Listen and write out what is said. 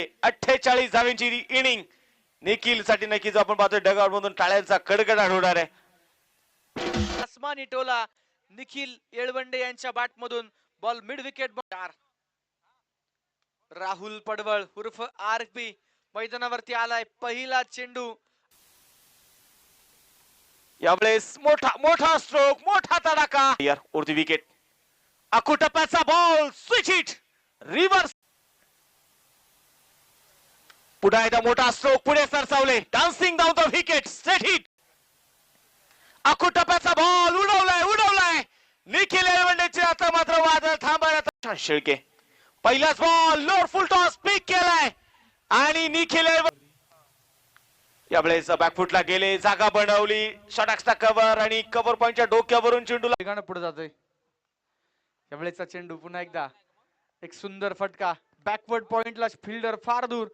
48 धावांची इनिंग निखिल साठी नक्कीच आपण पाहतोय डगआउट मधून टाळ्यांचा कडकडाट होणार आहे. आसमानी टोला निखिल येळवंडे यांच्या बॅट मधून बॉल मिड विकेट. राहुल पडवळ उर्फ आरपी मैदानावरती आलाय. पहिला चेंडू यावेळेस मोठा मोठा स्ट्रोक, मोठा तडाखा. यार वरती विकेट. आखू टप्प्याचा बॉल, स्विच हिट, रिव्हर्स. पुन्हा एकदा मोठा स्ट्रोक, पुढे सरसावले. Dancing down the wicket, straight hit. आखू टप्प्याचा बॉल उडवलाय. निखिल येळवंडेचे आता मात्र वादळ थांबवण्यात. शेळके पहिलाच बॉल लोअर फुल टॉस पिक केलाय आणि निखिल यावेळेस बॅकफुटला गेले, जागा बनवली. षटक्सचा कव्हर आणि कव्हर पॉइंटच्या डोक्यावरून चेंडूला वेगानं पुढे जातोय. यावेळेचा चेंडू पुन्हा एकदा एक सुंदर फटका. बॅकवर्ड पॉइंटला फिल्डर फार दूर.